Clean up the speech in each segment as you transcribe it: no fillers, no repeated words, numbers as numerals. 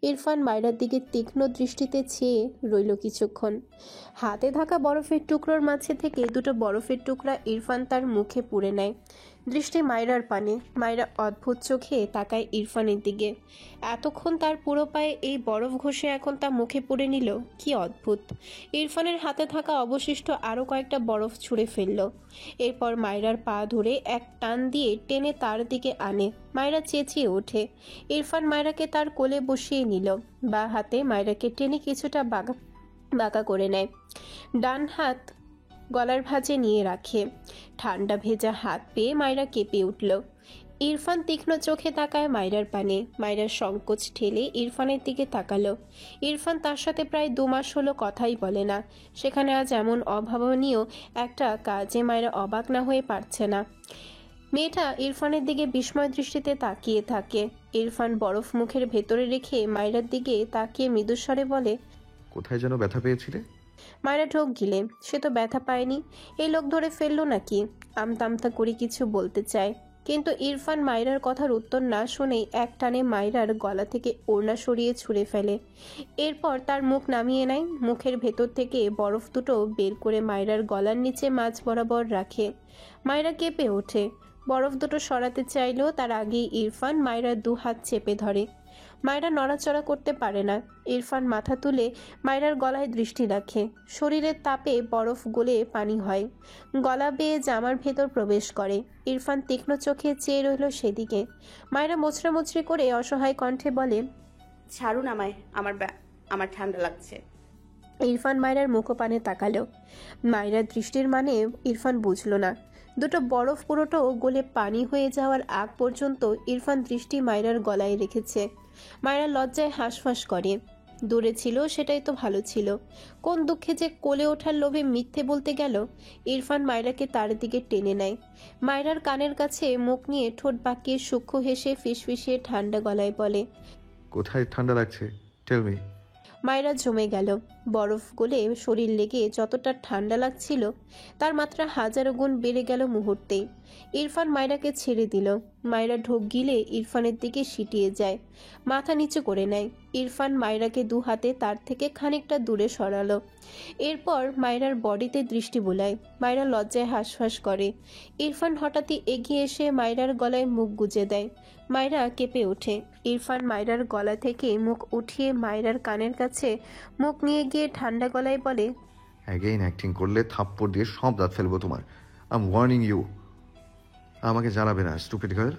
ইরফান মায়রার দিকে তীক্ষ্ণ দৃষ্টিতে চেয়ে রইল কিছুক্ষণ। হাতে থাকা বরফের টুকরোর মাঝে থেকে দুটো বরফের টুকরা ইরফান তার মুখে পুরে নেয়। দৃষ্টি মায়রার পানে। মায়রা অদ্ভুত চোখে তাকায় ইরফানের দিকে। এতক্ষণ তার পুরো পায়ে এই বরফ ঘষে এখন তা মুখে পুরে নিল, কি অদ্ভুত। ইরফানের হাতে থাকা অবশিষ্ট আরও কয়েকটা বরফ ছুঁড়ে ফেলল। এরপর মায়রার পা ধরে এক টান দিয়ে টেনে তার দিকে আনে। মায়রা চেঁচিয়ে ওঠে। ইরফান মায়রাকে তার কোলে বসিয়ে নিল। বা হাতে মায়রাকে টেনে কিছুটা বাঁকা করে নেয়। ডান হাত গলার ভাঁজে নিয়ে রাখে। ঠান্ডা ভেজা হাত পেয়ে মায়রা কেঁপে উঠল। ইরফান তীক্ষ্ণ চোখে তাকায় মায়রার পানে। মায়রার সংকোচ ঠেলে ইরফানের দিকে তাকালো। ইরফান তার সাথে প্রায় 2 মাস হলো কথাই বলে না। সেখানে আজ এমন অভাবনীয় একটা কাজে মায়রা অবাক না হয়ে পারছে না। মেয়েটা ইরফানের দিকে বিস্ময় দৃষ্টিতে তাকিয়ে থাকে। ইরফান বরফ মুখের ভেতরে রেখে মায়রার দিকে তাকিয়ে মৃদুস্বরে বলে, কোথায় যেন ব্যথা পেয়েছিলে? মায়রা ঢোক গিলে, সে তো ব্যথা পায়নি, এই লোক ধরে ফেললো নাকি। আমতা করে কিছু বলতে চায়, কিন্তু ইরফান মায়রার কথার উত্তর না শুনেই এক টানে মায়রার গলা থেকে ওড়না সরিয়ে ছুঁড়ে ফেলে। এরপর তার মুখ নামিয়ে নেয়। মুখের ভেতর থেকে বরফ দুটো বের করে মায়রার গলার নিচে মাঝ বরাবর রাখে। মায়রা কেঁপে ওঠে। বরফ দুটো সরাতে চাইলেও তার আগেই ইরফান মায়রার 2 হাত চেপে ধরে। মায়রা নড়াচড়া করতে পারে না। ইরফান মাথা তুলে মায়রার গলায় দৃষ্টি রাখে। শরীরের তাপে বরফ গলে পানি হয়, গলা বেয়ে জামার ভেতর প্রবেশ করে। ইরফান তীক্ষ্ণ চোখে চেয়ে রইল সেদিকে। মায়রা মোচড়ামুচড়ি করে অসহায় কণ্ঠে বলে, ছাড়ুন আমায়, আমার ঠান্ডা লাগছে। ইরফান মায়রার মুখপানে তাকালো। মায়রার দৃষ্টির মানে ইরফান বুঝল না। দুটো বরফ পুরোটাও গলে পানি হয়ে যাওয়ার আগ পর্যন্ত ইরফান দৃষ্টি মায়রার গলায় রেখেছে। মায়রা লজ্জায় হাঁসফাঁস করে। দূরে ছিল সেটাই তো ভালো ছিল। কোন দুঃখে যে কোলে ওঠার লোভে মিথ্যে বলতে গেল। ইরফান মায়রাকে তার দিকে টেনে নেয়। মায়রার কানের কাছে মুখ নিয়ে ঠোঁট বাঁকিয়ে সূক্ষ্ম হেসে ফিসফিসিয়ে ঠান্ডা গলায় বলে, কোথায় ঠান্ডা লাগছে? Tell me. মায়রা জমে গেল। বরফ গলে শরীর লেগে যতটা ঠান্ডা লাগছিল তার মাত্রা 1000 গুণ বেড়ে গেল মুহূর্তেই। ইরফান মায়রাকে ছেড়ে দিল। মায়রা ঢোক গিলে ইরফানের দিকে সিটিয়ে যায়, মাথা নিচু করে নেয়। ইরফান মায়রাকে 2 হাতে তার থেকে খানিকটা দূরে সরালো। এরপর মায়রার বডিতে দৃষ্টি বুলায়। মায়রা লজ্জায় হাঁসফাঁস করে। ইরফান হঠাৎই এগিয়ে এসে মায়রার গলায় মুখ গুজে দেয়। মায়রা কেঁপে ওঠে। ইরফান মায়রার গলা থেকে মুখ উঠিয়ে মায়রার কানের কাছে মুখ নিয়ে গিয়ে ঠান্ডা গলায় বলে, অ্যাগেইন অ্যাক্টিং করলে থাপ্পড় দিয়ে সব দাঁত ফেলবো তোমার। I am warning you. আমাকে জ্বালাবে না, স্টুপিড গার্ল।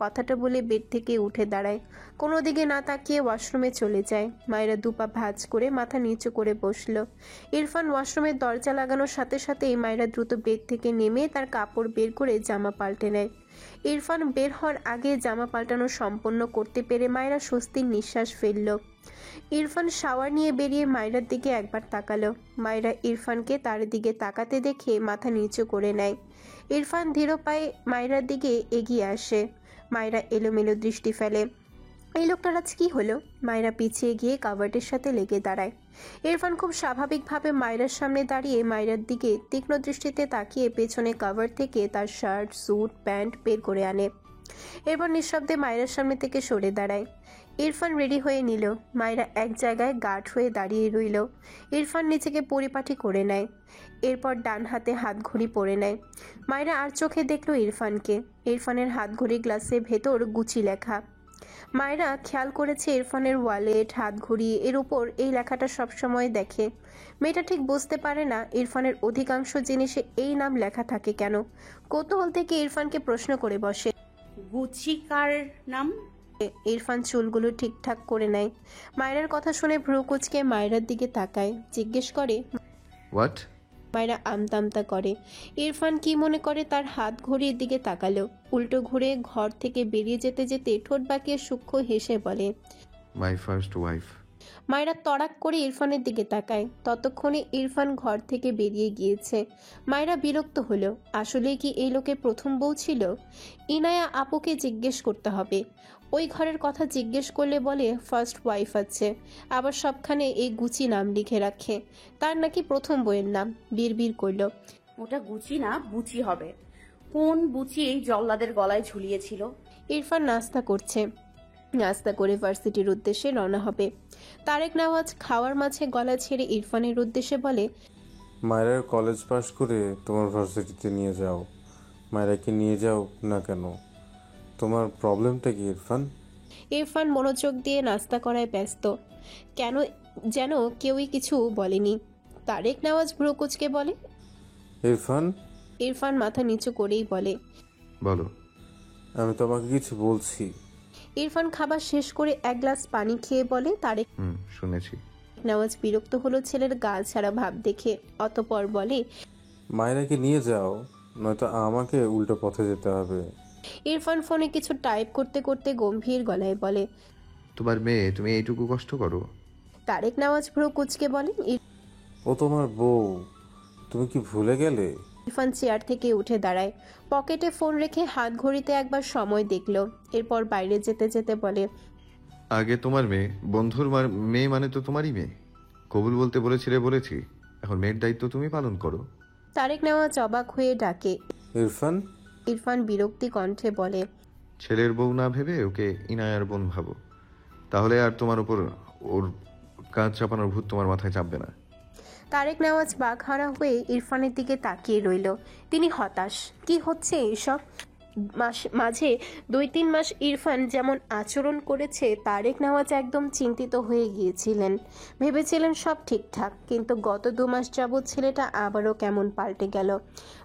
কথাটা বলে বেড থেকে উঠে দাঁড়ায়। কোনো দিকে না তাকিয়ে ওয়াশরুমে চলে যায়। মায়রা 2 পা ভাঁজ করে মাথা নিচু করে বসলো। ইরফান ওয়াশরুমের দরজা লাগানোর সাথে সাথেই মায়রা দ্রুত বেড থেকে নেমে তার কাপড় বের করে জামা পাল্টে নেয়। ইরফান বের হওয়ার আগে জামা পাল্টানো সম্পন্ন করতে পেরে মায়রা স্বস্তির নিঃশ্বাস ফেলল। ইরফান শাওয়ার নিয়ে বেরিয়ে মায়রার দিকে একবার তাকালো। মায়রা ইরফানকে তার দিকে তাকাতে দেখে মাথা নিচু করে নেয়। ইরফান ধীর পায়ে মায়রার দিকে এগিয়ে আসে। মায়রা এলোমেলো দৃষ্টি ফেলে। এই লোকটার আজ কি হলো? মায়রা পিছিয়ে গিয়ে কাভার্টের সাথে লেগে দাঁড়ায়। ইরফান খুব স্বাভাবিকভাবে মায়রার সামনে দাঁড়িয়ে মায়রার দিকে তীক্ষ্ণ দৃষ্টিতে তাকিয়ে পেছনে কাভার থেকে তার শার্ট, স্যুট, প্যান্ট বের করে আনে। এরপর নিঃশব্দে মায়রার সামনে থেকে সরে দাঁড়ায়। ইরফান রেডি হয়ে নিল। মায়রা এক জায়গায় গার্ড হয়ে দাঁড়িয়ে রইল। ইরফান নিজেকে পরিপাটি করে নেয়। এরপর ডান হাতে হাত ঘড়ি পরে নেয়। মায়রা আর চোখে দেখল ইরফানকে। ইরফানের হাত ঘড়ি গ্লাসের ভেতর গুচি লেখা। মায়রা খেয়াল করেছে ইরফানের ওয়ালেট, হাত ঘড়ি এর উপর এই লেখাটা সবসময় দেখে। মেয়েটা ঠিক বুঝতে পারে না ইরফানের অধিকাংশ জিনিসে এই নাম লেখা থাকে কেন। কৌতূহল থেকে ইরফানকে প্রশ্ন করে বসে, গুচি কার নাম? ইরফান চুলগুলো ঠিকঠাক করে নেয়। মায়রার কথা শুনে ভ্রু কুঁচকে মায়রার দিকে তাকায়, জিজ্ঞেস করে, হোয়াট? মায়রা আমতা করে। ইরফান কি মনে করে তার হাত ঘড়ির দিকে তাকালো। উল্টো ঘুরে ঘর থেকে বেরিয়ে যেতে যেতে ঠোঁট বাঁকিয়ে সূক্ষ্ম হেসে বলে, মাই ফার্স্ট ওয়াইফ। মায়রা তড়াক করে ইরফানের দিকে তাকায়। ততক্ষণে ইরফান ঘর থেকে বেরিয়ে গিয়েছে। মায়রা বিরক্ত হলো। আসলে কি এই লোকের প্রথম বউ ছিল? ইনায়া আপুকে জিজ্ঞেস করতে হবে। ওই ঘরের কথা জিজ্ঞেস করলে বলে ফার্স্ট ওয়াইফ আছে, আবার সবখানে এই গুচি নাম লিখে রাখে। তার নাকি প্রথম বউয়ের নাম। বিড়বিড় করল, ওটা গুচি না, বুচি হবে। কোন বুচি এই জল্লাদের গলায় ঝুলিয়েছিল? ইরফান নাস্তা করছে। নাস্তা করে ভার্সিটির উদ্দেশ্যে রওনা হবে। তারেক নেওয়াজ খাওয়ার মাঝে গলা ছেড়ে ইরফানের উদ্দেশ্যে বলে, মায়ের কলেজ পাশ করে তোমার ভার্সিটিতে নিয়ে যাও। মায়েরাকে নিয়ে যাও না কেন? তোমার প্রবলেমটা কি ইরফান? ইরফান মনোযোগ দিয়ে নাস্তা করায় ব্যস্ত, কেন যেন কেউই কিছু বলেনি। তারেক নেওয়াজ ভ্রু কুঁচকে বলে। ইরফান, ইরফান মাথা নিচু করেই বলে, বলো। আমি তোমাকে কিছু বলছি। ইরফান খাবার শেষ করে এক গ্লাস পানি খেয়ে বলে। তারেক শুনেছি। নেওয়াজ বিরক্ত হলো ছেলের গা ছাড়া ভাব দেখে, অতঃপর বলে, মায়েরাকে নিয়ে যাও, নয়তো আমাকে উল্টো পথে যেতে হবে। ইরফান ফোনে কিছু টাইপ করতে করতে গম্ভীর গলায় বলে। তোমার মেয়ে, তুমি এইটুকু কষ্ট করো? তারেক নেওয়াজ ভ্রু কুঁচকে বলে। ও তোমার বউ, তুমি কি ভুলে গেলে? ইরফান চেয়ার থেকে উঠে দাঁড়ায়, পকেটে ফোন রেখে হাত ঘড়িতে একবার সময় দেখলো, এরপর বাইরে যেতে যেতে বলে, আগে তোমার মেয়ে, বন্ধুর মেয়ে মানে তো তোমারই মেয়ে। কবুল বলতে বলেছিলে, বলেছি। এখন মেয়ের দায়িত্ব তুমি পালন করো। তারেক নেওয়াজ অবাক হয়ে ডাকে। ইরফান, ইরফান বিরক্তি কণ্ঠে বলে, ছেলের বউ না ভেবে ওকে ইনায়ার বোন ভাবো, তাহলে আর তোমার উপর ওর কাজ চাপানোর ভূত তোমার মাথায় চাপবে না। তারেক নেওয়াজ বাঘহারা হয়ে ইরফানের দিকে তাকিয়ে রইল। তিনি হতাশ। কি হচ্ছে এসব? মাঝে 2-3 মাস ইরফান যেমন আচরণ করেছে, তারেক নেওয়াজ একদম চিন্তিত হয়ে গিয়েছিলেন। ভেবেছিলেন সব ঠিকঠাক, কিন্তু গত 2 মাস যাবৎ ছেলেটা আবারও কেমন পাল্টে গেল।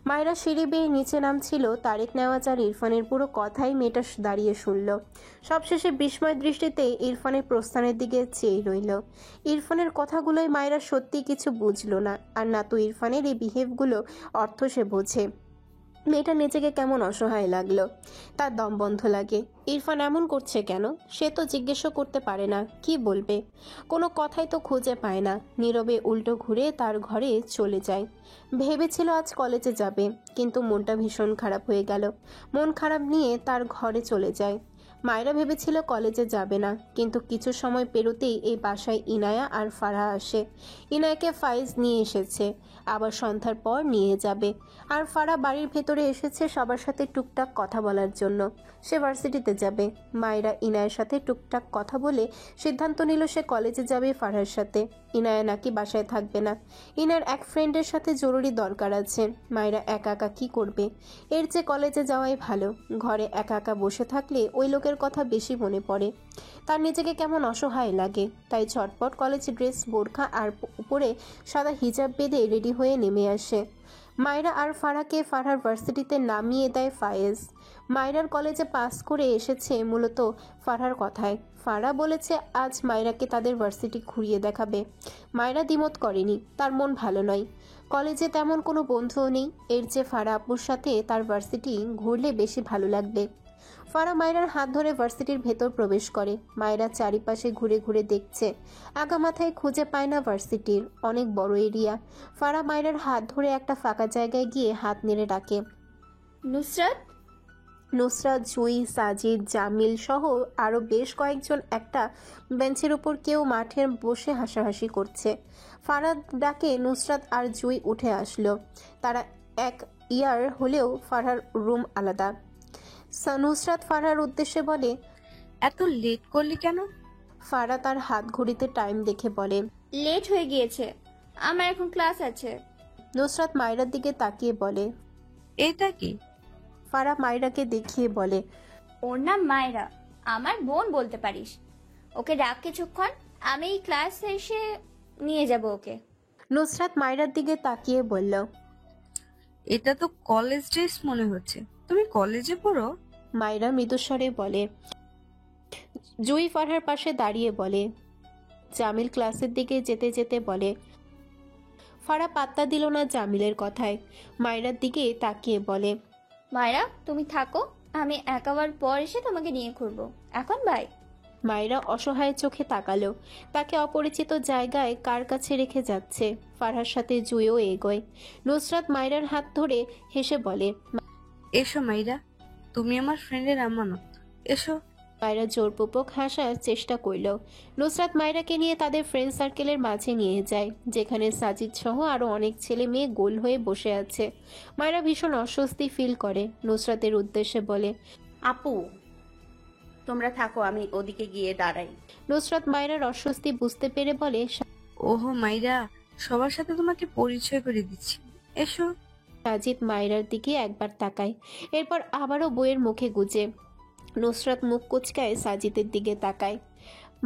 মায়েরা সিঁড়ি বেয়ে নিচে নামছিল, তারেক নেওয়াজ আর ইরফানের পুরো কথাই মেয়েটা দাঁড়িয়ে শুনল। সবশেষে বিস্ময় দৃষ্টিতে ইরফানের প্রস্থানের দিকে চেয়ে রইল। ইরফানের কথাগুলোই মায়েরা সত্যি কিছু বুঝলো না, আর না তো ইরফানের এই বিহেভগুলো অর্থ সে বোঝে। মেয়েটা নিজেকে কেমন অসহায় লাগলো, তার দম বন্ধ লাগে। ইরফান এমন করছে কেন? সে তো জিজ্ঞেসও করতে পারে না, কি বলবে? কোনো কথাই তো খুঁজে পায় না। নীরবে উল্টো ঘুরে তার ঘরে চলে যায়। ভেবেছিল আজ কলেজে যাবে, কিন্তু মনটা ভীষণ খারাপ হয়ে গেল। মন খারাপ নিয়ে তার ঘরে চলে যায়। মায়েরা ভেবেছিল কলেজে যাবে না, কিন্তু কিছু সময় পেরোতেই এই বাসায় ইনায়া আর ফারহা আসে। ইনায়াকে ফাইজ নিয়ে এসেছে, আবার সন্ধ্যার পর নিয়ে যাবে। আর ফারহা বাড়ির ভেতরে এসেছে সবার সাথে টুকটাক কথা বলার জন্য। সে ভার্সিটিতে যাবে। মায়েরা ইনায়ের সাথে টুকটাক কথা বলে সিদ্ধান্ত নিল সে কলেজে যাবে ফারহার সাথে। ইনায়া নাকি বাসায় থাকবে না। ইনার এক ফ্রেন্ডের সাথে জরুরি দরকার আছে। মায়েরা একা একা কী করবে? এর চেয়ে কলেজে যাওয়াই ভালো। ঘরে একা একা বসে থাকলে ওই লোকের কথা বেশি মনে পড়ে। তার নিজেকে কেমন অসহায় লাগে। তাই ঝটপট কলেজ ড্রেস, বোরখা আর উপরে সাদা হিজাব বেঁধে রেডি হয়ে নেমে আসে। মায়েরা আর ফারহাকে ফারহার ভার্সিটিতে নামিয়ে দেয় ফায়েজ। মায়েরার কলেজে পাস করে এসেছে মূলত ফারহার কথায়। ফারহা বলেছে আজ মায়েরাকে তাদের ভার্সিটি ঘুরিয়ে দেখাবে। মায়েরা দ্বিমত করেনি, তার মন ভালো নয়। কলেজে তেমন কোনো বন্ধুও নেই। এর চেয়ে ফারহা আপুর সাথে তার ভার্সিটি ঘুরলে বেশি ভালো লাগবে। ফারহা মায়েরার হাত ধরে ভার্সিটির ভেতর প্রবেশ করে। মায়েরা চারিপাশে ঘুরে ঘুরে দেখছে, আগা মাথায় খুঁজে পায় না ভার্সিটির। অনেক বড় এরিয়া। ফারহা মায়েরার হাত ধরে একটা ফাঁকা জায়গায় গিয়ে হাত নেড়ে ডাকে, নুসরাত। নুসরাত, জুই, সাজিদ, জামিল সহ আরও বেশ কয়েকজন একটা বেঞ্চের উপর কেউ মাঠে বসে হাসাহাসি করছে। ফারহা ডাকে নুসরাত আর জুই উঠে আসলো। তারা এক ইয়ার হলেও ফারহার রুম আলাদা। নুসরাত ফারহার উদ্দেশ্যে বলে, এত লেট করলি কেন? ফারহা তার হাত ঘড়িতে টাইম দেখে বলে, লেট হয়ে গিয়েছে, আমার এখন ক্লাস আছে। নুসরাত মায়রার দিকে তাকিয়ে বলে। এটা কি? ফারহা মায়রাকে দেখিয়ে বলে, ওর নাম মায়রা, আমার বোন বলতে পারিস। ওকে ডাক কিছুক্ষণ, আমি এই ক্লাস এসে নিয়ে যাব ওকে। নুসরাত মায়রার দিকে তাকিয়ে বলল, এটা তো কলেজ ড্রেস মনে হচ্ছে। তুমি কলেজে পড়ো? মায়রা মৃদুস্বরে বলে। জুই ফারহার পাশে দাঁড়িয়ে বলে। জামিল ক্লাসের দিকে যেতে যেতে বলে। ফারহা পাত্তা দিল না জামিলের কথায়। মায়রার দিকে তাকিয়ে বলে, মায়রা তুমি থাকো, আমি এক আওয়ার পর এসে তোমাকে নিয়ে ঘুরবো। এখন বাই। মায়রা অসহায় চোখে তাকালো। তাকে অপরিচিত জায়গায় কার কাছে রেখে যাচ্ছে। ফারহার সাথে জুইও এগোয়। নুসরাত মায়রার হাত ধরে হেসে বলে, এসো মাইরা, তুমি আমার ফ্রেন্ডের আমানত, এসো। মায়রা জোরপূর্বক হাসার চেষ্টা করল। নুসরাত মায়রাকে নিয়ে তাদের ফ্রেন্ড সার্কেলের মাঝে নিয়ে যায়, যেখানে সাজিদ সহ আরো অনেক ছেলে মেয়ে গোল হয়ে বসে আছে। মায়রা ভীষণ অস্বস্তি ফিল করে। নুসরাতের উদ্দেশ্যে বলে, আপু। তোমরা থাকো, আমি ওদিকে গিয়ে দাঁড়াই। নুসরাত মায়েরার অস্বস্তি বুঝতে পেরে বলে, ওহো মাইরা, সবার সাথে তোমাকে পরিচয় করে দিচ্ছি, এসো। সাজিদ মায়েরার দিকে একবার তাকায়, এরপর আবারও বইয়ের মুখে গুজে। নুসরাত মুখ কুচকায় সাজিদের দিকে তাকায়,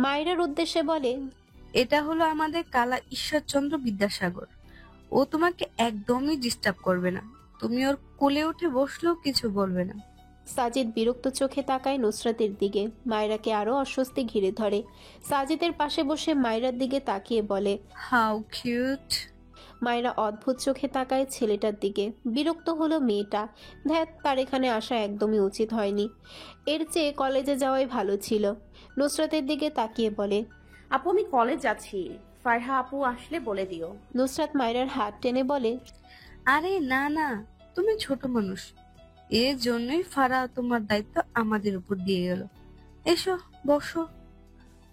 মায়েরার উদ্দেশ্যে বলে, এটা হলো আমাদের কালা ঈশ্বরচন্দ্র বিদ্যাসাগর। ও তোমাকে একদমই ডিস্টার্ব করবে না, তুমি ওর কোলে উঠে বসলেও কিছু বলবে না। সাজিদ বিরক্ত চোখে তাকায় নুসরাতের দিকে। মায়েরাকে আরো অস্বস্তি ঘিরে ধরে। সাজিদের পাশে বসে মায়েরার দিকে তাকিয়ে বলে, হাউ কিউট। মায়েরা অদ্ভুত চোখে তাকায় ছেলেটার দিকে। বিরক্ত হলো মেয়েটা। ধ্যাত, তার এখানে আসা একদমই উচিত হয়নি। এর চেয়ে কলেজে যাওয়াই ভালো ছিল। নুসরাতের দিকে তাকিয়ে বলে, আপু আমি কলেজ যাচ্ছি, ফারহা আপু আসলে বলে দিও। নুসরাত মায়েরার হাত টেনে বলে, আরে না না, তুমি ছোট মানুষ, এর জন্যই ফারা তোমার দায়িত্ব আমাদের উপর দিয়ে গেল। এসো বসো,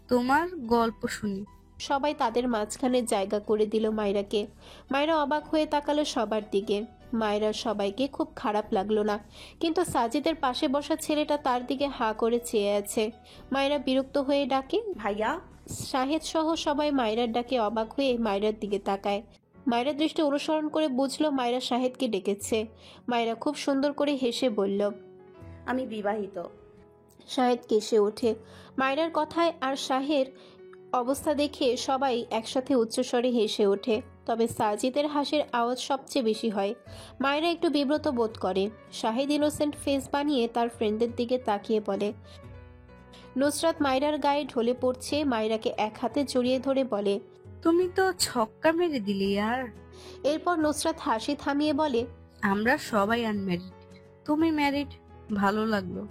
তোমার গল্প শুনি। সবাই তাদের মাঝখানে জায়গা করে দিল মায়েরাকে। মায়েরা অবাক হয়ে তাকালো সবার দিকে। মায়েরা সবাইকে খুব খারাপ লাগলো না, কিন্তু সাজিদের পাশে বসা ছেলেটা তার দিকে হাঁ করে চেয়ে আছে। মায়েরা বিরক্ত হয়ে ডাকে, ভাইয়া। শাহেদ সহ সবাই মায়েরার ডাকে অবাক হয়ে মায়েরার দিকে তাকায়। মায়েরা দৃষ্টি অনুসরণ করে বুঝলো মায়েরা শাহেদকে ডেকেছে। মায়েরা খুব সুন্দর করে হেসে বলল, আমি বিবাহিত। শাহেদ কেসে ওঠে মায়েরার কথায়, আর শাহের অবস্থা দেখে সবাই একসাথে উচ্চস্বরে হেসে ওঠে। তবে সাজিদের হাসির আওয়াজ সবচেয়ে বেশি হয়। মায়েরা একটু বিব্রত বোধ করে। শাহেদ ইনোসেন্ট ফেস বানিয়ে তার ফ্রেন্ডদের দিকে তাকিয়ে বলে। নুসরাত মায়েরার গায়ে ঢলে পড়ছে। মায়েরাকে এক হাতে জড়িয়ে ধরে বলে, তুমি তো ছক্কা মেরে দিলে আর। এরপর নুসরাত হাসি থামিয়ে বলে, আমরা সবাই আনম্যারিড, তুমি ম্যারিড, ভালো লাগলো।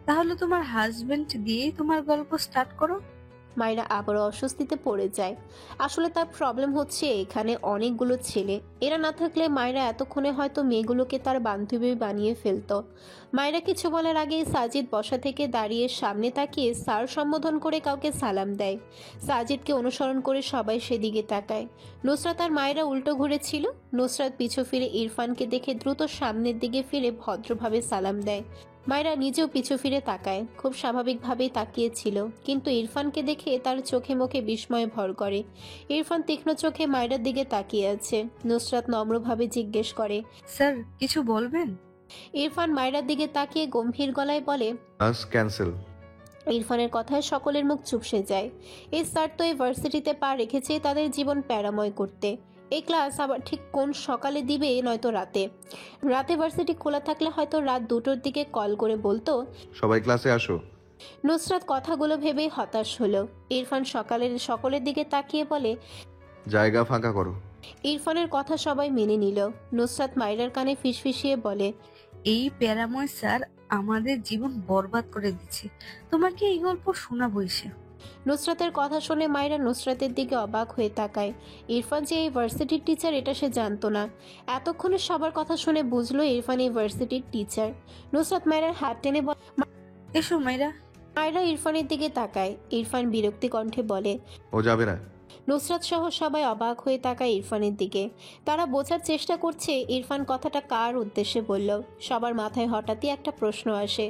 তাহলে তোমার হাজবেন্ড দিয়েই তোমার গল্প স্টার্ট করো। মায়েরা আবারও অস্বস্তিতে পড়ে যায়। আসলে তার প্রবলেম হচ্ছে এখানে অনেকগুলো ছেলে। এরা না থাকলে মায়েরা এতক্ষণে হয়তো মেয়েগুলোকে তার বান্ধবী বানিয়ে ফেলতো। মায়েরা কিছু বলার আগেই সাজিদ বসা থেকে দাঁড়িয়ে সামনে তাকিয়ে স্যার সম্বোধন করে কাউকে সালাম দেয়। সাজিদকে অনুসরণ করে সবাই সেদিকে তাকায়। নুসরাত আর মায়েরা উল্টো ঘুরেছিল। নুসরাত পিছু ফিরে ইরফানকে দেখে দ্রুত সামনের দিকে ফিরে ভদ্রভাবে সালাম দেয়। মায়েরা নিজেও পিছু ফিরে তাকায়। খুব স্বাভাবিকভাবেই তাকিয়েছিল, কিন্তু ইরফানকে দেখে তার চোখে মুখে বিস্ময়ে ভর করে। ইরফান তীক্ষ্ণ চোখে মায়েরার দিকে তাকিয়ে আছে। নুসরাত নম্রভাবে জিজ্ঞেস করে, স্যার কিছু বলবেন? ইরফান মায়েরার দিকে তাকিয়ে গম্ভীর গলায় বলে, ক্লাস ক্যান্সেল। ইরফানের কথায় সকলের মুখ চুপসে যায়। এই স্যার তো এই ভার্সিটিতে পা রেখেছে তাদের জীবন প্যারাময় করতে। এই ক্লাস আবার ঠিক কোন সকালে দিবে নয়তো রাতে। রাতে ভার্সিটি খোলা থাকলে হয়তো রাত 2টোর দিকে কল করে বলতো। সবাই ক্লাসে আসো। নুসরাত কথাগুলো ভেবেই হতাশ হলো। ইরফান সকলের দিকে তাকিয়ে বলে, জায়গা ফাঁকা করো। ইরফানের কথা সবাই মেনে নিল। নুসরাত মায়েরার কানে ফিসফিসিয়ে বলে, এই প্যারাময় স্যার আমাদের জীবন বরবাদ করে দিচ্ছে, তোমাকে এই গল্প শোনাবো এসে। নুসরাতের কথা শুনে মায়েরা নুসরাতের দিকে অবাক হয়ে তাকায়। ইরফান যে এই ভার্সিটির টিচার এটা সে জানতো না। এতক্ষণে সবার কথা শুনে বুঝলো ইরফান এই ভার্সিটির টিচার। নুসরাত মায়েরার হাত টেনে বলে, এসো মাইরা। মায়েরা ইরফানের দিকে তাকায়। ইরফান বিরক্তি কণ্ঠে বলে, ও যাবে না। নুসরাত সহ সবাই অবাক হয়ে তাকায় ইরফানের দিকে। তারা বোঝার চেষ্টা করছে ইরফান কথাটা কার উদ্দেশ্যে বলল। সবার মাথায় হঠাৎই একটা প্রশ্ন আসে।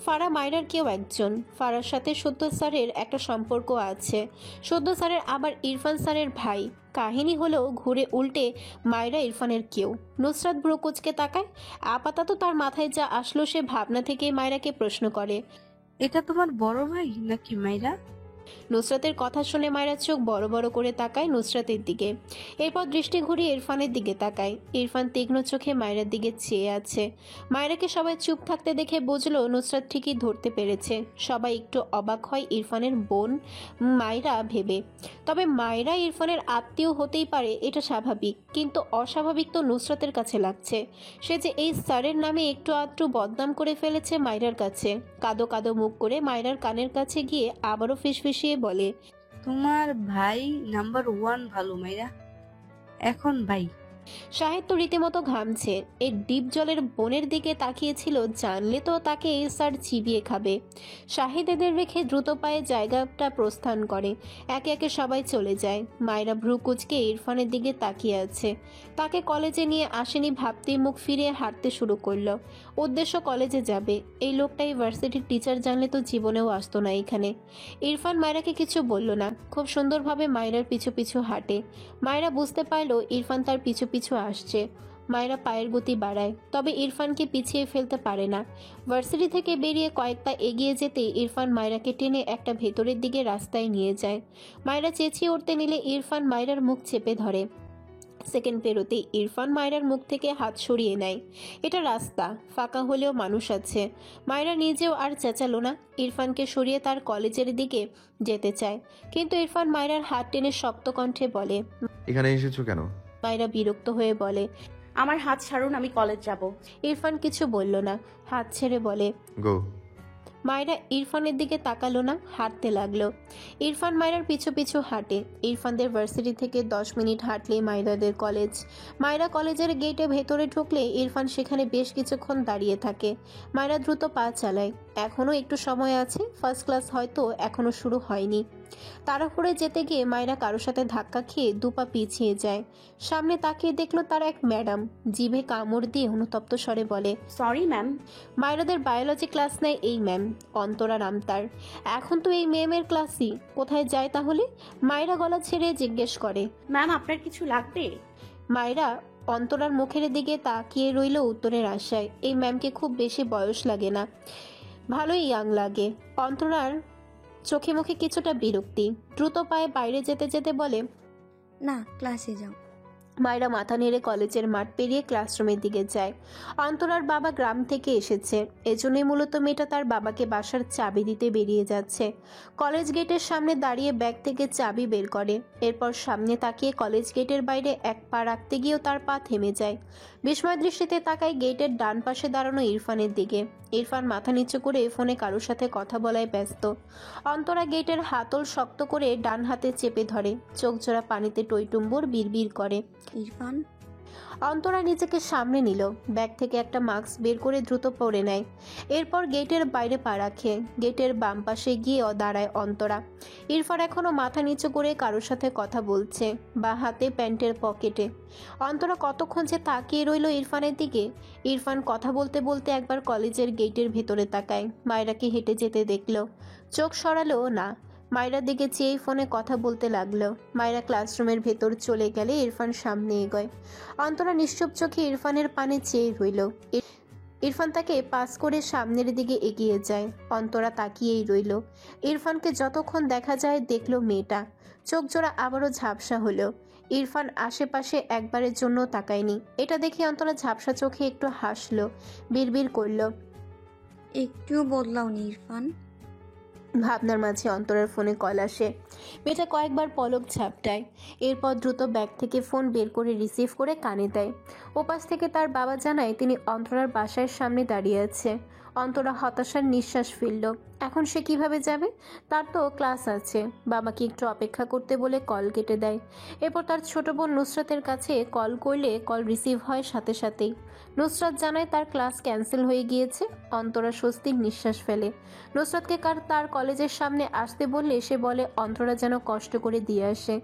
ফারা মায়েরার কেউ একজন। ফারার সাথে সদ্য স্যারের একটা সম্পর্ক আছে। সদ্য স্যারের আবার ইরফান স্যারের ভাই। কাহিনী হলো ঘুরে উল্টে মায়েরা ইরফানের কেউ। নুসরাত ভ্রু কুঁচকে তাকায়। আপাতত তার মাথায় যা আসলো সে ভাবনা থেকে মায়েরাকে প্রশ্ন করে, এটা তোমার বড় ভাই নাকি মাইরা? নুসরাতের কথা শুনে মায়েরা চোখ বড় বড় করে তাকায় নুসরাতের দিকে। এরপর দৃষ্টি ঘুরিয়ে ইরফানের দিকে তাকায়। ইরফান তীক্ষ্ণ চোখে মায়েরার দিকে চেয়ে আছে। মায়েরাকে সবাই চুপ থাকতে দেখে বুঝলো নুসরাত ঠিকই ধরতে পেরেছে। সবাই একটু অবাক হয় ইরফানের বোন মায়েরা ভেবে। তবে মায়েরা ইরফানের আত্মীয় হতেই পারে, এটা স্বাভাবিক। কিন্তু অস্বাভাবিক তো নুসরাতের কাছে লাগছে। সে যে এই স্যারের নামে একটু আধটু বদনাম করে ফেলেছে মায়েরার কাছে। কাদো কাদো মুখ করে মায়েরার কানের কাছে গিয়ে আবারও ফিসফিসিয়ে বলে, তোমার ভাই নাম্বার 1 ভালো মাইরা, এখন ভাই। শাহেদ তো রীতিমতো ঘামছে। এই ডিপ জলের বনের দিকে তাকিয়েছিল, জানলে তো তাকে এই স্যার চিবিয়ে খাবে। শাহেদ এদের রেখে দ্রুত পায়ে জায়গাটা প্রস্থান করে। একে একে সবাই চলে যায়। মায়েরা ভ্রু কুচকে ইরফানের দিকে তাকিয়ে আছে। তাকে কলেজে নিয়ে আসেনি ভাবতেই মুখ ফিরিয়ে হাঁটতে শুরু করলো। উদ্দেশ্য কলেজে যাবে। এই লোকটা ইউনিভার্সিটির টিচার জানলে তো জীবনেও আসতো না এখানে। ইরফান মায়েরাকে কিছু বলল না, খুব সুন্দরভাবে মায়েরার পিছু পিছু হাঁটে। মায়েরা বুঝতে পারলো ইরফান তার পিছু পিছু আসছে। মায়েরা পায়ের গতি বাড়ায়, তবে ইরফানকে পিছিয়ে ফেলতে পারে না। ভার্সিটি থেকে বেরিয়ে কয়েক পা এগিয়ে যেতে ইরফান মায়েরাকে টেনে একটা ভেতরের দিকে রাস্তায় নিয়ে যায়। মায়েরা চেঁচিয়ে উঠতে নিলে ইরফান মায়েরার মুখ চেপে ধরে। সেকেন্ড পেরোতেই ইরফান মায়েরার মুখ থেকে হাত সরিয়ে নেয়। এটা রাস্তা, ফাঁকা হলেও মানুষ আছে। মায়েরা নিজেও আর চেঁচালো না। ইরফানকে সরিয়ে তার কলেজের দিকে যেতে চায়, কিন্তু ইরফান মায়েরার হাত টেনে শক্ত কণ্ঠে বলে। এখানে এসেছো কেন? মায়েরা বিরক্ত হয়ে বলে। আমার হাত ছাড়ুন, আমি কলেজ যাব। ইরফান কিছু বলল না, হাত ছেড়ে বলে গো। মায়েরা ইরফানের দিকে তাকালো না, হাঁটতে লাগলো। ইরফান মায়েরার পিছু পিছু হাঁটে। ইরফানদের ভার্সিটি থেকে 10 মিনিট হাঁটলে মায়েরাদের কলেজ। মায়েরা কলেজের গেটে ভেতরে ঢুকলে ইরফান সেখানে বেশ কিছুক্ষণ দাঁড়িয়ে থাকে। মায়েরা দ্রুত পা চালায়। এখনো একটু সময় আছে, ফার্স্ট ক্লাস হয়তো এখনো শুরু হয়নি। তাড়াহুড়ে যেতে গিয়ে মায়েরা কারোর সাথে ধাক্কা খেয়ে দুপা পিছিয়ে যায়। সামনে তাকিয়ে দেখলো তার এক ম্যাডাম। জিভে কামড় দিয়ে অনুতপ্ত স্বরে বলে, সরি ম্যাম। মায়েরাদের বায়োলজি ক্লাস নেয় এই ম্যাম, অন্তরা নাম তার। এখন তো এই ম্যামের ক্লাসই, কোথায় যায় তাহলে? মায়েরা গলা ছেড়ে জিজ্ঞেস করে। ম্যাম, আপনার কিছু লাগবে? মায়েরা অন্তরার মুখের দিকে তাকিয়ে রইল উত্তরের আশায়। এই ম্যামকে খুব বেশি বয়স লাগে না, ভালোই ইয়াং লাগে। অন্তরার চোখে মুখে কিছুটা বিরক্তি। দ্রুত পায়ে বাইরে যেতে যেতে বলে, না, ক্লাসে যাও। মায়েরা মাথা নেড়ে কলেজের মাঠ পেরিয়ে ক্লাসরুমের দিকে যায়। অন্তরার বাবা গ্রাম থেকে এসেছে, এজন্যই মূলত মেয়েটা তার বাবাকে বাসার চাবি দিতে বেরিয়ে যাচ্ছে। কলেজ গেটের সামনে দাঁড়িয়ে ব্যাগ থেকে চাবি বের করে। এরপর সামনে তাকিয়ে কলেজ গেটের বাইরে এক পা রাখতে গিয়েও তার পা থেমে যায়। বিস্ময় দৃষ্টিতে তাকায় গেটের ডান পাশে দাঁড়ানো ইরফানের দিকে। ইরফান মাথা নিচু করে ফোনে কারোর সাথে কথা বলায় ব্যস্ত। অন্তরা গেটের হাতল শক্ত করে ডান হাতে চেপে ধরে, চোখ জোড়া পানিতে টইটুম্বুর বিড়বিড় করে। ইরফান, অন্তরা নিজেকে সামনে নিল, ব্যাগ থেকে একটা মাস্ক বের করে দ্রুত পরে নেয়। এরপর গেটের বাইরে পা রাখে। গেটের বাম পাশে গিয়ে দাঁড়ায় অন্তরা। ইরফান এখনো মাথা নিচু করে কারোর সাথে কথা বলছে, বা হাতে প্যান্টের পকেটে। অন্তরা কতক্ষণ যে তাকিয়ে রইল ইরফানের দিকে। ইরফান কথা বলতে বলতে একবার কলেজের গেটের ভেতরে তাকায়। মায়েরাকে হেঁটে যেতে দেখলো, চোখ সরালো না। মায়েরার দিকে চেয়ে ফোনে কথা বলতে লাগলো। মায়েরা ক্লাসরুমের ভেতর চলে গেলে ইরফান সামনে এগোয়। অন্তরা নিশ্চুপ চোখে ইরফানের পানে চেয়ে রইল। ইরফান তাকে পাস করে সামনের দিকে এগিয়ে যায়। অন্তরা তাকিয়েই রইল। ইরফানকে যতক্ষণ দেখা যায় দেখলো মেয়েটা। চোখ জোড়া আবারও ঝাপসা হলো। ইরফান আশেপাশে একবারের জন্য তাকায়নি। এটা দেখে অন্তরা ঝাপসা চোখে একটু হাসলো, বিড়বিড় করলো, একটুও বদলাওনি ইরফান। ভাবনার মাঝে অন্তরার ফোনে কল আসে। মেয়েটা কয়েকবার পলক ঝাপটায়। এরপর দ্রুত ব্যাগ থেকে ফোন বের করে রিসিভ করে কানে দেয়। ওপাশ থেকে তার বাবা জানায় তিনি অন্তরার বাসার সামনে দাঁড়িয়ে আছে। অন্তরা হতাশার নিঃশ্বাস ফেলল। এখন সে কিভাবে যাবে? তার তো ক্লাস আছে। বাবাকে একটু অপেক্ষা করতে বলে কল কেটে দেয়। এরপর তার ছোট বোন নুসরাতের কাছে কল করলে কল রিসিভ হয় সাথে সাথেই। নুসরাত জানায় তার ক্লাস ক্যান্সেল হয়ে গিয়েছে। অন্তরা স্বস্তির নিঃশ্বাস ফেলে। নুসরাতকে তার কলেজের সামনে আসতে বললে সে বলে অন্তরা যেন কষ্ট করে দিয়ে আসে,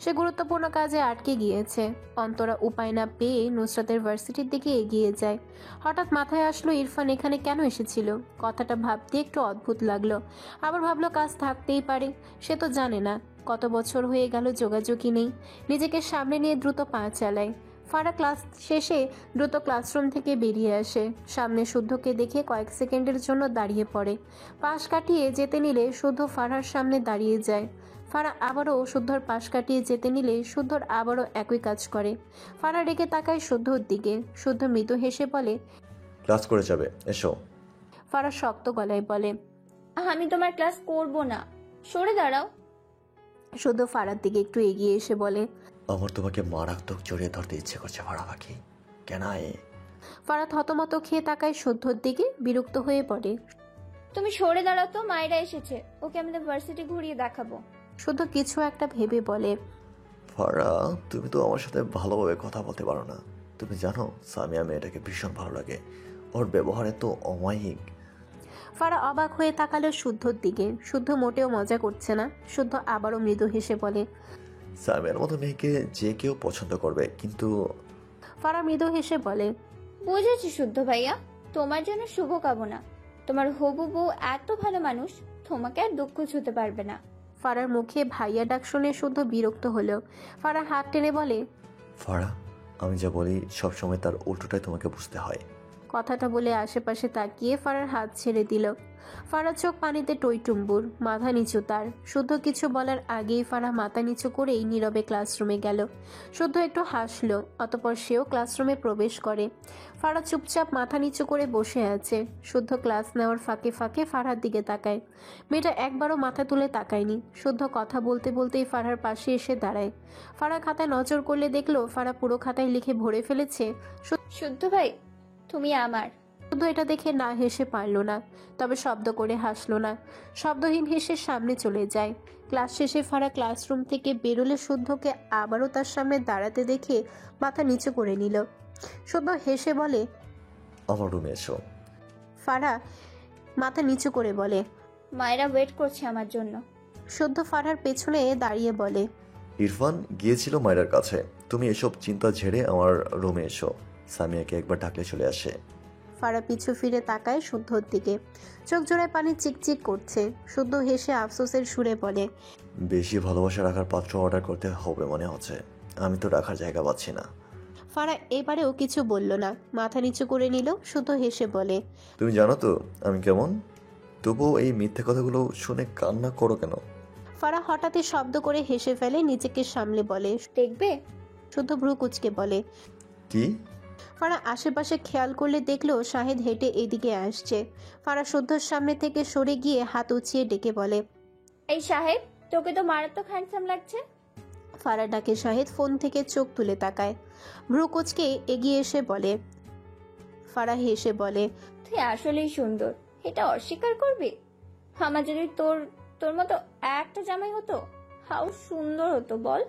সে গুরুত্বপূর্ণ কাজে আটকে গিয়েছে। অন্তরা উপায় না পেয়ে নুসরাতের ভার্সিটির দিকে এগিয়ে যায়। হঠাৎ মাথায় আসলো ইরফান এখানে কেন এসেছিল। কথাটা ভাবতে একটু অদ্ভুত লাগলো। আবার ভাবলো কাজ থাকতেই পারে, সে তো জানে না। কত বছর হয়ে গেল যোগাযোগই নেই। নিজেকে সামনে নিয়ে দ্রুত পা চালায়। ফারা ক্লাস শেষে দ্রুত ক্লাসরুম থেকে বেরিয়ে আসে। সামনে শুদ্ধকে দেখে কয়েক সেকেন্ডের জন্য দাঁড়িয়ে পড়ে। পাশ কাটিয়ে যেতে নিলে শুদ্ধ ফারার সামনে দাঁড়িয়ে যায়। ফারা আবারও শুদ্ধর পাশ কাটিয়ে যেতে নিলে শুদ্ধর আবারও একই কাজ করে। ফারা রেগে তাকায় শুদ্ধর দিকে। শুদ্ধ মৃদু হেসে বলে, ক্লাস করে যাবে, এসো। ফারা শক্ত গলায় বলে, আমি তোমার ক্লাস করব না, সরে দাঁড়াও। শুদ্ধ ফারার দিকে একটু এগিয়ে এসে বলে, আমার তোমাকে মারাত্মক জড়িয়ে ধরতে ইচ্ছে করছে ফারা পাখি, কেন এ? ফারা থতমত খেয়ে তাকায় শুদ্ধর দিকে, বিরক্ত হয়ে পড়ে। তুমি সরে দাঁড়াও তো, মায়েরা এসেছে, ওকে আমাদের ভার্সিটি ঘুরিয়ে দেখাবো। শুদ্ধ কিছু একটা ভেবে বলে, ফারা, তুমি তো আমার সাথে ভালোভাবে কথা বলতে পারো না। তুমি জানো সামিয়া মেয়েটাকে ভীষণ ভালো লাগে, ওর ব্যবহার এত অমায়িক। ফারা অবাক হয়ে তাকালো শুদ্ধর দিকে। শুদ্ধ মোটেও মজা করছে না। শুদ্ধ আবারও মৃদু হেসে বলে, সামিয়ার মতো মেয়েকে যে কেউ পছন্দ করবে, কিন্তু ফারা মৃদু হেসে বলে, বুঝেছি শুদ্ধ ভাইয়া, তোমার জন্য শুভকামনা। তোমার হবু বউ এত ভালো মানুষ, তোমাকে আর দুঃখ ছুতে পারবে না। ফারার মুখে ভাইয়া ডাক শুনে শুদ্ধ বিরক্ত হলো। ফারা হাত টেনে বলে, ফারা, আমি যা বলি সবসময় তার উল্টোটাই তোমাকে বুঝতে হয়। কথাটা বলে আশেপাশে তাকিয়ে ফারার হাত ছেড়ে দিল। ফারার চোখ পানিতে টইটুম্বুর, মাথা নিচু তার। শুদ্ধ কিছু বলার আগেই ফারা মাথা নিচু করেই নীরবে ক্লাসরুমে গেল। শুদ্ধ একটু হাসলো, অতপর সেও ক্লাসরুমে প্রবেশ করে। ফারা চুপচাপ মাথা নিচু করে বসে আছে। শুদ্ধ ক্লাস নেওয়ার ফাঁকে ফাঁকে ফারার দিকে তাকায়। মেয়েটা একবারও মাথা তুলে তাকায়নি। শুদ্ধ কথা বলতে বলতেই ফারার পাশে এসে দাঁড়ায়। ফারা খাতায় নজর করলে দেখলো ফারা পুরো খাতায় লিখে ভরে ফেলেছে, শুদ্ধ ভাই, তুমি আমার। শুদ্ধ এটা দেখে না হেসে পারল না, তবে শব্দ করে হাসলো না। শব্দহীন হেসে সামনে চলে যায়। ক্লাস শেষে ফারা ক্লাসরুম থেকে বেরোলে শুদ্ধকে আবারও তার সামনে দাঁড়াতে দেখে মাথা নিচু করে নিল। শুদ্ধ হেসে বলে, আমার রুমে এসো। ফারা মাথা নিচু করে বলে, মায়েরা ওয়েট করছে আমার জন্য। শুদ্ধ ফারার পেছনে দাঁড়িয়ে বলে, ইরফান গিয়েছিল মায়ের কাছে, তুমি এসব চিন্তা ঝেড়ে আমার রুমে এসো। সামিয়াকে একবার ডাকলে চলে আসে। ফারা পিছু ফিরে তাকায় শুদ্ধর দিকে। চোখ জোড়ায় পানি চিকচিক করছে। শুদ্ধ হেসে আফসোসের সুরে বলে, বেশি ভালোবাসা রাখার পাত্র অর্ডার করতে হবে মনে হচ্ছে, আমি তো রাখার জায়গা পাচ্ছি না। ফারা এবারেও কিছু বলল না, মাথা নিচু করে নিল। শুদ্ধ হেসে বলে, তুমি জানো তো আমি কেমন, তবুও এই মিথ্যে কথাগুলো শুনে কান্না করো কেন? ফারা হঠাৎই শব্দ করে হেসে ফেলে, নিজেকে সামলে বলে, দেখবে? শুদ্ধ ভ্রু কুচকে বলে। কি? ফারা আশেপাশে খেয়াল করলে দেখলো শাহেদ হেঁটে এদিকে আসছে। ফারা শুদ্ধর সামনে থেকে সরে গিয়ে হাত উঁচিয়ে ডেকে বলে, এই সাহেব, তোকে তো মারাত্মক হ্যান্ডসাম লাগছে। ফারা ডাকে শাহেদ ফোন থেকে চোখ তুলে তাকায়। ভ্রু কুচকে এগিয়ে এসে বলে। ফারা হেসে বলে, তুই আসলেই সুন্দর, এটা অস্বীকার করবি? আমার যদি তোর তোর মতো একটা জামাই হতো, হাউ সুন্দর হতো বল।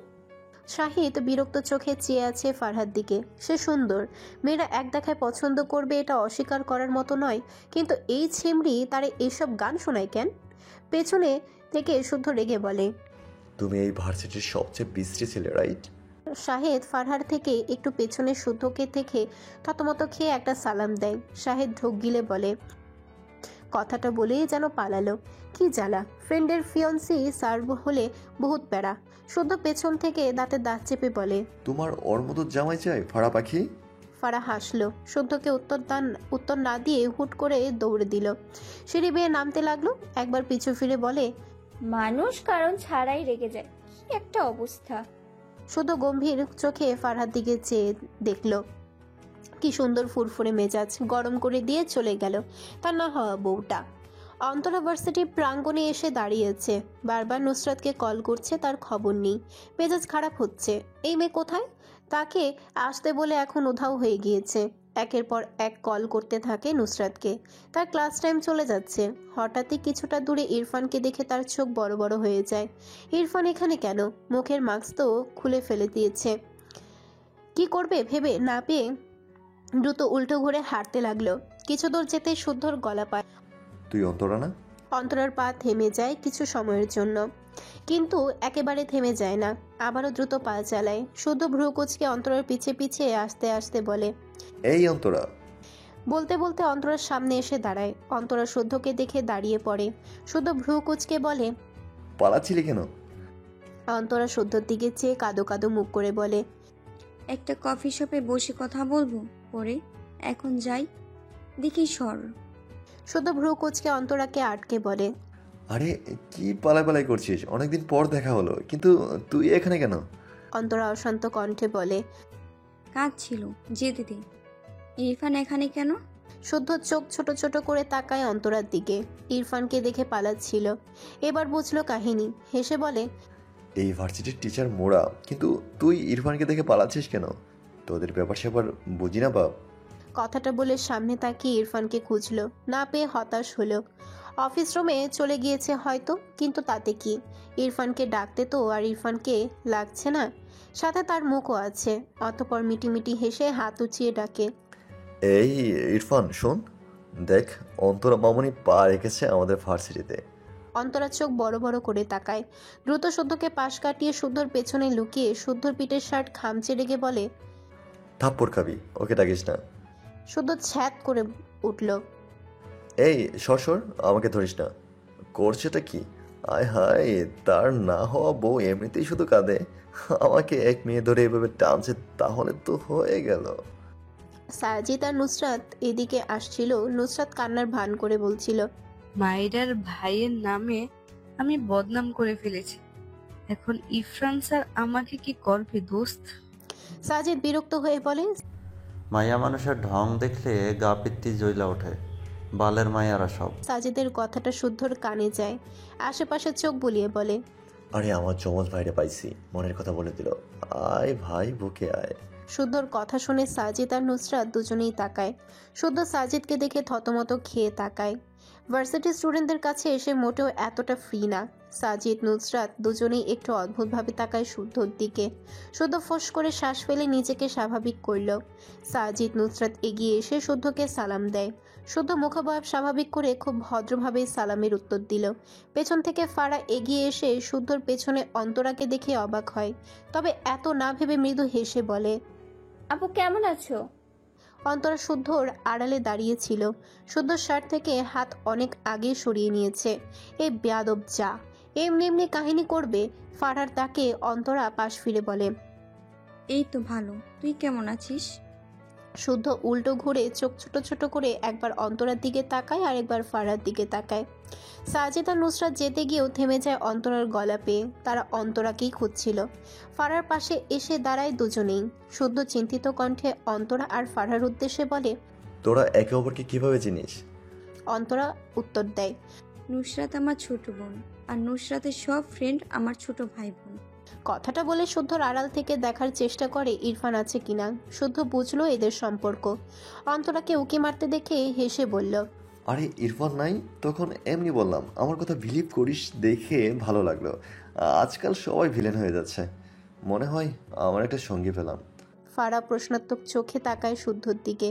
শাহিদ বিরক্ত চোখে চেয়ে আছে ফারহার দিকে। সে সুন্দর, মেয়েরা এক দেখায় পছন্দ করবে এটা অস্বীকার করার মতো নয়, কিন্তু এই ছেমড়ি তারে এইসব গান শোনায় কেন? পেছনে থেকে শুদ্ধ রেগে বলে, তুমি এই ভার্সিটির সবচেয়ে বিশ্রী ছেলে, রাইট? শাহেদ ফারহার থেকে একটু পেছনে শুদ্ধকে থেকে থতমত খেয়ে একটা সালাম দেয়। শাহেদ ঢোক গিলে বলে, কথাটা বলেই যেন পালালো। কি জ্বালা, ফ্রেন্ডের ফিয়ন্সি সার্ভ হলে বহুত প্যারা। শুদ্ধ পেছন থেকে দাঁতে দাঁত চেপে বলে, তোমার ওর মতো জামাই চাই ফাড়া পাখি? ফারা হাসলো। শুদ্ধকে উত্তর না দিয়ে হুট করে দৌড়ে দিল। সিঁড়ি বেয়ে নামতে লাগলো। একবার পিছু ফিরে বলে, মানুষ কারণ ছাড়াই রেগে যায়, কি একটা অবস্থা। শুদ্ধ গম্ভীর চোখে ফারহার দিকে চেয়ে দেখলো। কি সুন্দর ফুরফুরে মেজাজ, গরম করে দিয়ে চলে গেল তার না হওয়া বউটা। অন্তরা ভার্সিটির প্রাঙ্গণে এসে দাঁড়িয়েছে। বারবার নুসরাতকে কল করছে, তার খবর নেই। মেজাজ খারাপ হচ্ছে। এই মেয়ে কোথায়? তাকে আসতে বলে এখন উধাও হয়ে গিয়েছে। একের পর এক কল করতে থাকে নুসরাতকে। তার ক্লাস টাইম চলে যাচ্ছে। হঠাৎই কিছুটা দূরে ইরফানকে দেখে তার চোখ বড় বড় হয়ে যায়। ইরফান এখানে কেন? মুখের মাস্ক তো খুলে ফেলে দিয়েছে। কি করবে ভেবে না পেয়ে দ্রুত উল্টো ঘুরে হাঁটতে লাগলো। কিছু দূর যেতে শুদ্ধর গলা পায়। তুই অন্তরা না? অন্তরার পা থেমে যায় কিছু সময়ের জন্য, কিন্তু একেবারে থেমে যায় না। আবারও দ্রুত পা চালায়। শুদ্ধ ভ্রু কুচকে অন্তরার পিছে পিছে আস্তে আস্তে বলে, এই অন্তরা। বলতে বলতে অন্তরার সামনে এসে দাঁড়ায়। অন্তরা শুদ্ধকে দেখে দাঁড়িয়ে পড়ে। শুদ্ধ ভ্রু কুচকে বলে, পালাচ্ছিলি কেন? অন্তরা শুদ্ধর দিকে চেয়ে কাদো কাদো মুখ করে বলে, একটা কফি শপে বসে কথা বলবো পরে, এখন যাই, দেখি সর। শুদ্ধ ভ্রু কুচকে অন্তরাকে আটকে বলে, আরে কি পালাই করছিস? অনেকদিন পর দেখা হলো, কিন্তু তুই এখানে কেন? অন্তরা অশান্ত কণ্ঠে বলে, কাজ ছিল, যেতে দে। ইরফান এখানে কেন? শুদ্ধ চোখ ছোট ছোট করে তাকায় অন্তরার দিকে। ইরফানকে দেখে পালাচ্ছিল। এবার বুঝলো কাহিনী। হেসে বলে, এই ভার্সিটির টিচার মোরা, কিন্তু তুই ইরফানকে দেখে পালাচ্ছিস কেন? তোদের ব্যাপার স্যাপার বুঝি না বাপ। কথাটা বলে সামনে তাকিয়ে ইরফানকে খুঁজলো, না পেয়ে হতাশ হলো। অফিস রুমে চলে গিয়েছে হয়তো, কিন্তু তাতে কি? ইরফানকে ডাকতে তো আর ইরফানকে লাগছে না, সাথে তার মুখও আছে। অতঃপর মিটিমিটি হেসে হাত উঁচিয়ে ডাকে, এই ইরফান শোন, দেখ অন্তরা মামনি পা রেখেছে আমাদের ভার্সিটিতে। অন্তরা চোখ বড় বড় করে তাকায়। দ্রুত শুদ্ধকে পাশ কাটিয়ে শুদ্ধর পেছনে লুকিয়ে শুদ্ধর পিঠের শার্ট খামচে রেগে বলে, থাপ্পড় খাবি, ওকে ডাকিস না। শুদ্ধ ছ্যাদ করে উঠল। এই সর, আমাকে ধরিস না। করছেটা কি? আয় হায়, তার না হওয়া বউ এমনিতেই শুধু কাঁদে, আমাকে এক মেয়ে ধরে এভাবে টানছে, তাহলে তো হয়ে গেল। সাজিদ আর নুসরাত এদিকে আসছিল। নুসরাত কান্নার ভান করে বলছিল, মায়েরার ভাইয়ের নামে আমি বদনাম করে ফেলেছি, এখন ইরফান স্যার আমাকে কি করবে দোস্ত? সাজিদ বিরক্ত হয়ে বলে, মায়া মানুষের ঢং দেখলে গা পিত্তি জ্বলা ওঠে, বালের মায়ারা সব। সাজিদের কথাটা শুদ্ধর কানে যায়। আশেপাশে চোখ বুলিয়ে বলে, আরে আমার জমজ ভাইরে পাইছি, মনের কথা বলে দিল। আয় ভাই বুকে আয়। শুদ্ধর কথা শুনে সাজিদ আর নুসরাত দুজনেই তাকায়। শুদ্ধ সাজিদকে দেখে থতমত খেয়ে তাকায়। ভার্সিটি স্টুডেন্টদের কাছে এসে মোটেও এতটা ফ্রি না। সাজিদ নুসরাত দুজনেই একটু অদ্ভুতভাবে তাকায় শুদ্ধর দিকে। শুদ্ধ ফোঁস করে শ্বাস ফেলে নিজেকে স্বাভাবিক করল। সাজিদ নুসরাত এগিয়ে এসে শুদ্ধকে সালাম দেয়। শুদ্ধ মুখবয়ব স্বাভাবিক করে খুব ভদ্রভাবে সালামের উত্তর দিল। পেছন থেকে ফারা এগিয়ে এসে শুদ্ধর পেছনে অন্তরাকে দেখে অবাক হয়, তবে এত না ভেবে মৃদু হেসে বলে, আপু কেমন আছো? অন্তরা শুদ্ধর আড়ালে দাঁড়িয়েছিল। শুদ্ধর শার্ট থেকে হাত অনেক আগে সরিয়ে নিয়েছে। এই বেয়াদব যা এমনি এমনি কাহিনী করবে। ফারার তাকে অন্তরা পাশ ফিরে বলে, এই তো ভালো, তুই কেমন আছিস? শুদ্ধ উল্টো ঘুরে চোখ ছোট ছোট করে একবার অন্তরার দিকে তাকায় আর একবার ফারার দিকে তাকায়। সাজিদ আর নুসরাত যেতে গিয়েও থেমে যায় অন্তরার গলা পেয়ে। তারা অন্তরাকেই খুঁজছিল। ফারার পাশে এসে দাঁড়ায় দুজনেই। শুদ্ধ চিন্তিত কণ্ঠে অন্তরা আর ফারার উদ্দেশ্যে বলে, তোরা একে অপরকে কিভাবে চিনিস? অন্তরা উত্তর দেয়, নুসরাত আমার ছোট বোন, আর নুসরাতের সব ফ্রেন্ড আমার ছোট ভাই বোন। কথাটা বলে শুদ্ধর আড়াল থেকে দেখার চেষ্টা করে ইরফান আছে কিনা। শুদ্ধ বুঝলো এদের সম্পর্ক। অন্তরাকে উকি মারতে দেখে হেসে বলল, আরে ইরফান নাই, তখন এমনি বললাম, আমার কথা বিলিভ করিস দেখে ভালো লাগলো। আজকাল সবাই ভিলেন হয়ে যাচ্ছে, মনে হয় আমার একটা সঙ্গী পেলাম। ফারা প্রশ্নাত্মক চোখে তাকায় শুদ্ধর দিকে।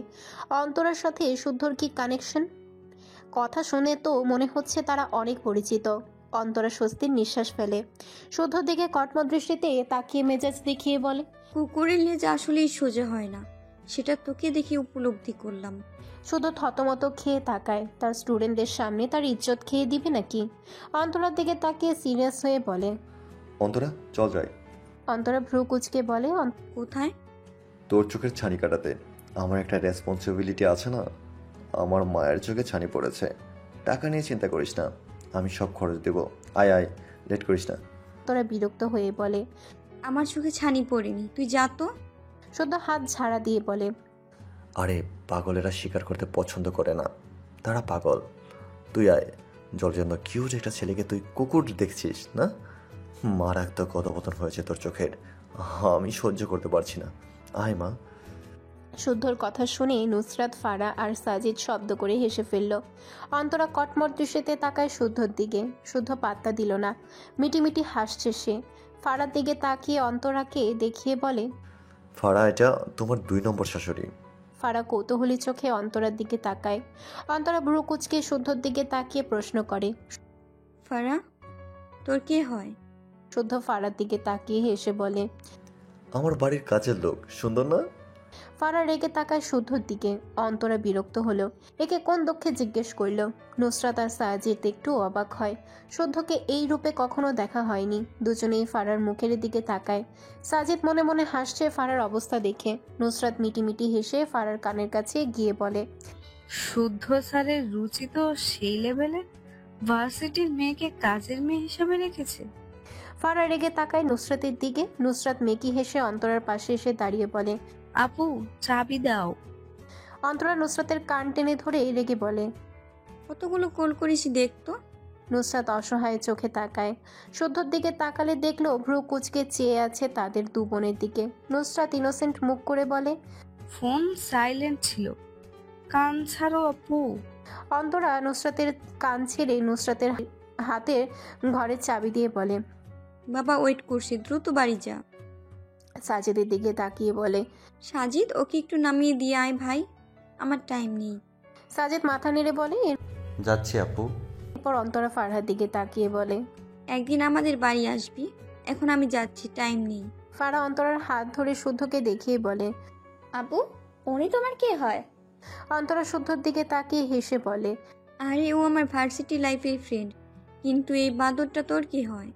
অন্তরার সাথে শুদ্ধর কি কানেকশন? কথা শুনে তো মনে হচ্ছে তারা অনেক পরিচিত। অন্তরা স্বস্তির নিঃশ্বাস ফেলে। শুদ্ধর দিকে কটমট দৃষ্টিতে তাকিয়ে মেজাজ দেখিয়ে বলে, কুকুরের লেজ আসলেই সোজা হয় না, সেটা তোকে দেখে উপলব্ধি করলাম। শুধু থতমত খেয়ে তাকায়। তার স্টুডেন্টদের সামনে তার ইজ্জত খেয়ে দিবে নাকি? অন্তরার দিকে তাকিয়ে সিরিয়াস হয়ে বলে, অন্তরা চল যাই। অন্তরা ভ্রু কুচকে বলে, কোথায়? তোর চোখের ছানি কাটাতে। আমার একটা রেসপন্সিবিলিটি আছে না, আমার মায়ের চোখে ছানি পড়েছে। টাকা নিয়ে চিন্তা করিস না, আমি সব খরচ দেব। আয় আয়, লেট করিস না। অন্তরা বিরক্ত হয়ে বলে, আমার চোখে ছানি পড়েনি, তুই যা তো। শুদ্ধ হাত ঝাড়া দিয়ে বলে, আরে পাগলেরা স্বীকার করতে পছন্দ করে না, তারা পাগল। তুই আয়, জল জন্য কিউট একটা ছেলেকে তুই কুকুর দেখছিস না? মারাত্মক কদপতন হয়েছে তোর চোখের, আমি সহ্য করতে পারছি না। আয় মা। শুদ্ধর কথা শুনে নুসরাত, ফারা আর সাজিদ শব্দ করে হেসে ফেলল। অন্তরা কটমট দৃষ্টিতে তাকায় শুদ্ধর দিকে। শুদ্ধ পাত্তা দিল না, মিটিমিটি হাসছে সে। ফারার দিকে তাকিয়ে অন্তরাকে দেখিয়ে বলে, ফারা এটা তোমার 2 নম্বর শাশুড়ি। ফারা কৌতূহলী চোখে অন্তরার দিকে তাকায়। অন্তরা ভ্রু কুচকে শুদ্ধর দিকে তাকিয়ে প্রশ্ন করে, ফারা, তোর কে হয়? শুদ্ধ ফারার দিকে তাকিয়ে হেসে বলে, আমার বাড়ির কাজের লোক, সুন্দর না? ফারা রেগে তাকায় শুদ্ধর দিকে। অন্তরা বিরক্ত হলো। একে কোন দুঃখে জিজ্ঞেস করল। নুসরাত আর সাজিদ একটু অবাক হয়। শুদ্ধকে এই রূপে কখনো দেখা হয়নি। দুজনেই ফারার মুখের দিকে তাকায়। সাজিদ মনে মনে হাসছে ফারার অবস্থা দেখে। নুসরাত মিটিমিটি হেসে ফারার কানের কাছে গিয়ে বলে, শুদ্ধ স্যারের রুচি তো সেই লেভেলের, ভার্সিটির মেয়েকে কাজের মেয়ে হিসাবে রেখেছে। ফারা রেগে তাকায় নুসরাতের দিকে। নুসরাত মেকি হেসে অন্তরার পাশে এসে দাঁড়িয়ে বলে, আপু চাবি দাও। অন্তরা নুসরাতের কান টেনে ধরে রেগে বলে, কতগুলো কল করিস দেখতো। নুসরাত অসহায় চোখে তাকায়। শুদ্ধর দিকে তাকালে দেখলো ভ্রু কুচকে চেয়ে আছে তাদের দু বোনের দিকে। নুসরাত ইনোসেন্ট মুখ করে বলে, ফোন সাইলেন্ট ছিল, কান ছাড়ো আপু। অন্তরা নুসরাতের কান ছেড়ে নুসরাতের হাতের ঘরের চাবি দিয়ে বলে। বাবা ওয়েট করছি, দ্রুত বাড়ি যা। সাজেদের দিকে তাকিয়ে বলে। সাজিদ, ওকে একটু নামিয়ে দিয়ে আয় ভাই, আমার টাইম নেই। সাজেদ মাথা নেড়ে বলে। যাচ্ছি আপু। এরপর অন্তরা ফারহার দিকে তাকিয়ে বলে। একদিন আমাদের বাড়ি আসবি, এখন আমি যাচ্ছি, টাইম নেই। ফারহা অন্তরার হাত ধরে শুদ্ধকে দেখিয়ে বলে। আপু, উনি তোমার কে হয়? অন্তরা শুদ্ধর দিকে তাকিয়ে হেসে বলে। আরে ও আমার ভার্সিটি লাইফের ফ্রেন্ড, কিন্তু এই বাদরটা তোর কি হয়?